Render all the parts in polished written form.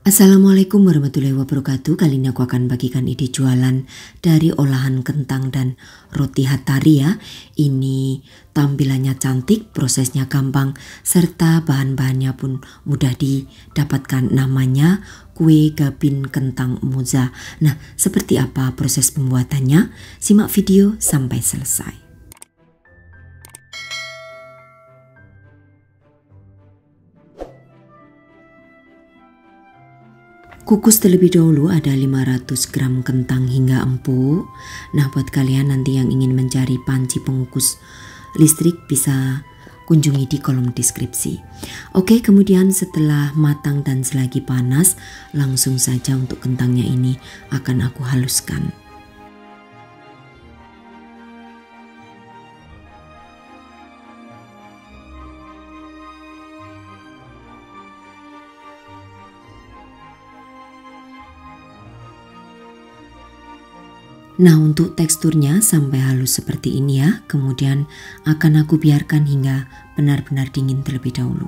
Assalamualaikum warahmatullahi wabarakatuh. Kali ini aku akan bagikan ide jualan dari olahan kentang dan roti hatari ya. Ini tampilannya cantik, prosesnya gampang, serta bahan-bahannya pun mudah didapatkan. Namanya kue gabin kentang moza. Nah, seperti apa proses pembuatannya? Simak video sampai selesai. Kukus terlebih dahulu ada 500 gram kentang hingga empuk. Nah, buat kalian nanti yang ingin mencari panci pengukus listrik bisa kunjungi di kolom deskripsi. Oke, kemudian setelah matang dan selagi panas, langsung saja untuk kentangnya ini akan aku haluskan. Nah, untuk teksturnya sampai halus seperti ini ya, kemudian akan aku biarkan hingga benar-benar dingin terlebih dahulu.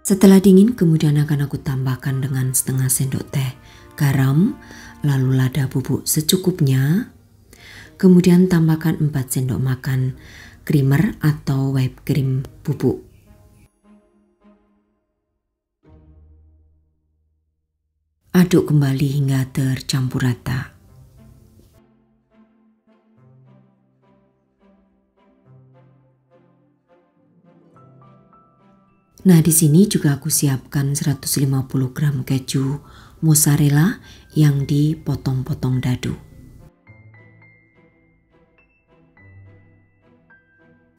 Setelah dingin, kemudian akan aku tambahkan dengan setengah sendok teh garam, lalu lada bubuk secukupnya, kemudian tambahkan 4 sendok makan creamer atau whipped cream bubuk. Aduk kembali hingga tercampur rata. Nah, di sini juga aku siapkan 150 gram keju mozzarella yang dipotong-potong dadu.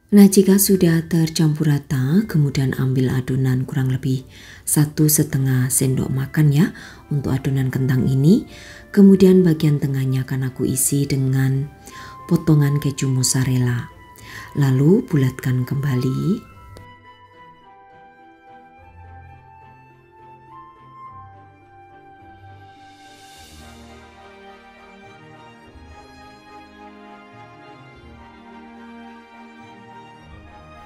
Nah, jika sudah tercampur rata, kemudian ambil adonan kurang lebih 1,5 sendok makan ya untuk adonan kentang ini. Kemudian bagian tengahnya akan aku isi dengan potongan keju mozzarella. Lalu bulatkan kembali.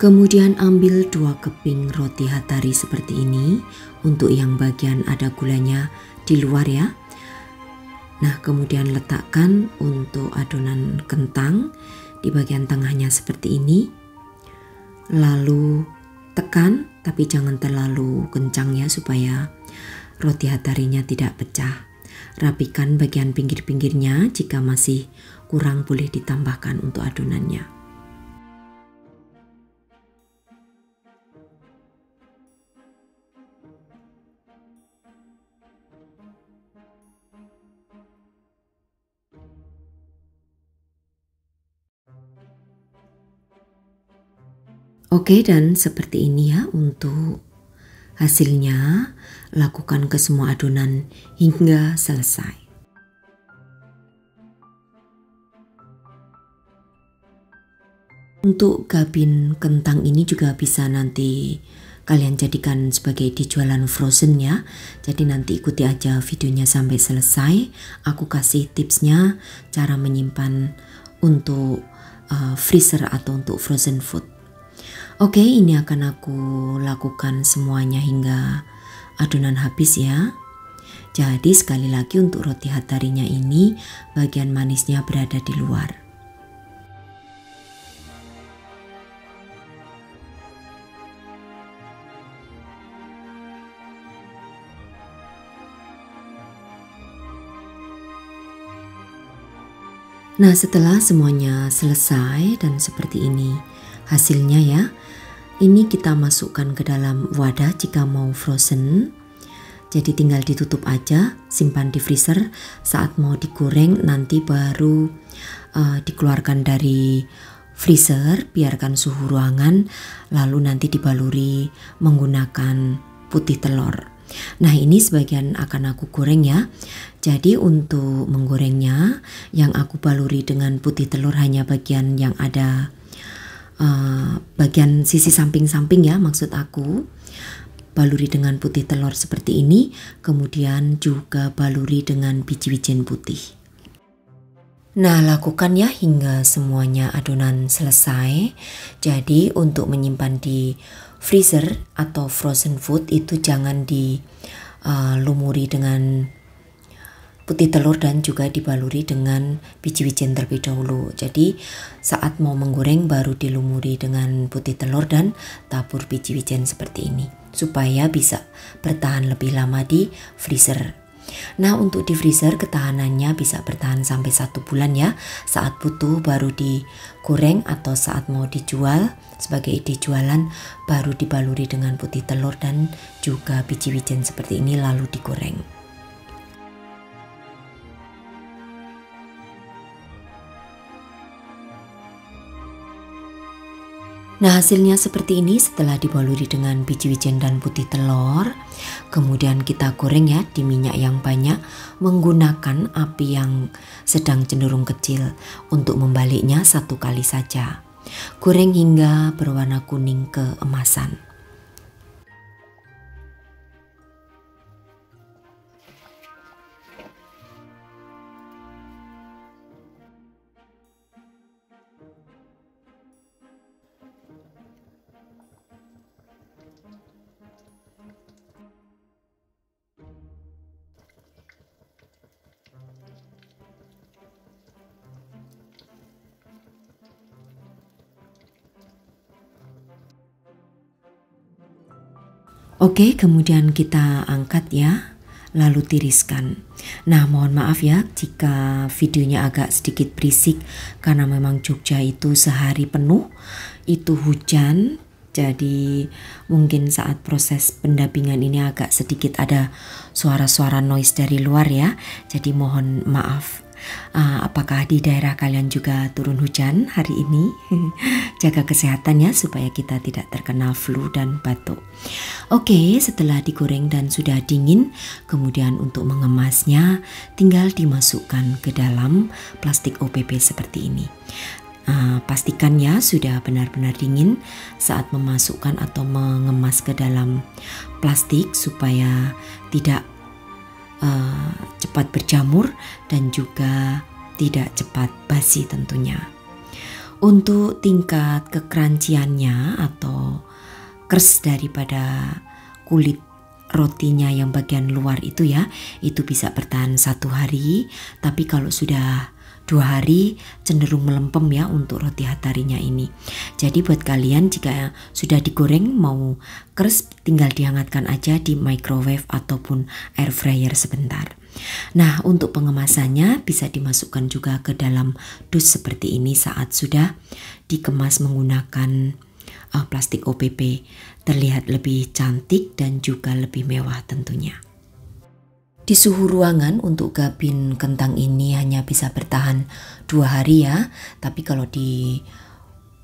Kemudian ambil 2 keping roti hatari seperti ini. Untuk yang bagian ada gulanya di luar ya. Nah, kemudian letakkan untuk adonan kentang di bagian tengahnya seperti ini. Lalu tekan, tapi jangan terlalu kencang ya supaya roti hatarinya tidak pecah. Rapikan bagian pinggir-pinggirnya, jika masih kurang boleh ditambahkan untuk adonannya. Oke, dan seperti ini ya untuk hasilnya. Lakukan ke semua adonan hingga selesai. Untuk gabin kentang ini juga bisa nanti kalian jadikan sebagai dijualan frozen ya. Jadi nanti ikuti aja videonya sampai selesai. Aku kasih tipsnya cara menyimpan untuk freezer atau untuk frozen food. Oke, ini akan aku lakukan semuanya hingga adonan habis ya. Jadi sekali lagi untuk roti hatarinya ini bagian manisnya berada di luar. Nah, setelah semuanya selesai dan seperti ini hasilnya ya. Ini kita masukkan ke dalam wadah jika mau frozen. Jadi tinggal ditutup aja, simpan di freezer. Saat mau digoreng nanti baru dikeluarkan dari freezer, biarkan suhu ruangan, lalu nanti dibaluri menggunakan putih telur. Nah, ini sebagian akan aku goreng ya. Jadi untuk menggorengnya yang aku baluri dengan putih telur hanya bagian yang ada bagian sisi samping-samping ya, maksud aku. Baluri dengan putih telur seperti ini, kemudian juga baluri dengan biji-bijian putih. Nah, lakukan ya hingga semuanya adonan selesai. Jadi untuk menyimpan di freezer atau frozen food itu jangan dilumuri dengan putih telur dan juga dibaluri dengan biji wijen terlebih dahulu. Jadi saat mau menggoreng baru dilumuri dengan putih telur dan tabur biji wijen seperti ini supaya bisa bertahan lebih lama di freezer. Nah, untuk di freezer ketahanannya bisa bertahan sampai 1 bulan ya. Saat butuh baru digoreng atau saat mau dijual sebagai ide jualan baru dibaluri dengan putih telur dan juga biji wijen seperti ini lalu digoreng. Nah, hasilnya seperti ini setelah dibaluri dengan biji wijen dan putih telur. Kemudian kita goreng ya di minyak yang banyak menggunakan api yang sedang cenderung kecil. Untuk membaliknya 1 kali saja. Goreng hingga berwarna kuning keemasan. Oke, kemudian kita angkat ya, lalu tiriskan. Nah, mohon maaf ya jika videonya agak sedikit berisik karena memang Jogja itu sehari penuh itu hujan. Jadi mungkin saat proses pendampingan ini agak sedikit ada suara-suara noise dari luar ya. Jadi mohon maaf. Apakah di daerah kalian juga turun hujan hari ini? Jaga kesehatan ya supaya kita tidak terkena flu dan batuk. Oke, setelah digoreng dan sudah dingin, kemudian untuk mengemasnya tinggal dimasukkan ke dalam plastik OPP seperti ini. Pastikan ya sudah benar-benar dingin saat memasukkan atau mengemas ke dalam plastik supaya tidak cepat berjamur dan juga tidak cepat basi tentunya. Untuk tingkat kecrunchy-annya atau crust daripada kulit rotinya yang bagian luar itu ya, itu bisa bertahan 1 hari, tapi kalau sudah 2 hari cenderung melempem ya untuk roti hatarinya ini. Jadi buat kalian jika sudah digoreng mau crisp tinggal dihangatkan aja di microwave ataupun air fryer sebentar. Nah, untuk pengemasannya bisa dimasukkan juga ke dalam dus seperti ini saat sudah dikemas menggunakan plastik OPP. Terlihat lebih cantik dan juga lebih mewah tentunya. Di suhu ruangan untuk gabin kentang ini hanya bisa bertahan 2 hari ya, tapi kalau di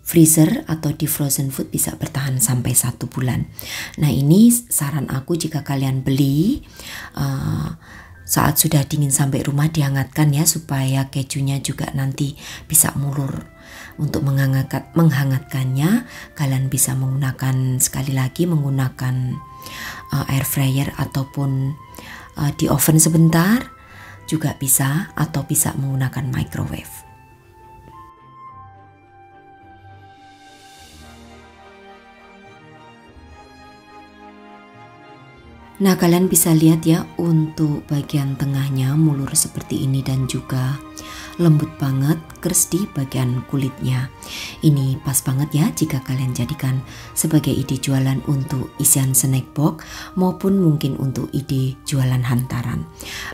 freezer atau di frozen food bisa bertahan sampai 1 bulan. Nah, ini saran aku jika kalian beli saat sudah dingin sampai rumah dihangatkan ya supaya kejunya juga nanti bisa mulur. Untuk menghangatkannya kalian bisa menggunakan sekali lagi menggunakan air fryer ataupun di oven sebentar juga bisa atau bisa menggunakan microwave. Nah, kalian bisa lihat ya untuk bagian tengahnya mulur seperti ini dan juga lembut banget crust di bagian kulitnya. Ini pas banget ya jika kalian jadikan sebagai ide jualan untuk isian snack box maupun mungkin untuk ide jualan hantaran.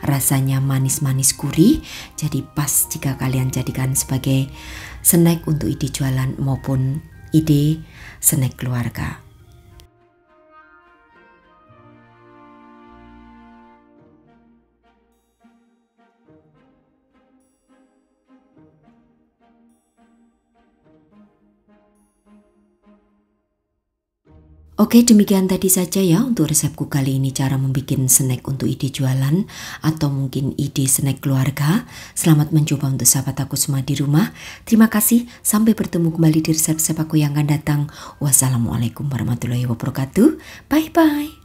Rasanya manis-manis gurih, jadi pas jika kalian jadikan sebagai snack untuk ide jualan maupun ide snack keluarga. Oke, demikian tadi saja ya untuk resepku kali ini cara membuat snack untuk ide jualan atau mungkin ide snack keluarga. Selamat mencoba untuk sahabat aku semua di rumah. Terima kasih, sampai bertemu kembali di resep-resep aku yang akan datang. Wassalamualaikum warahmatullahi wabarakatuh. Bye-bye.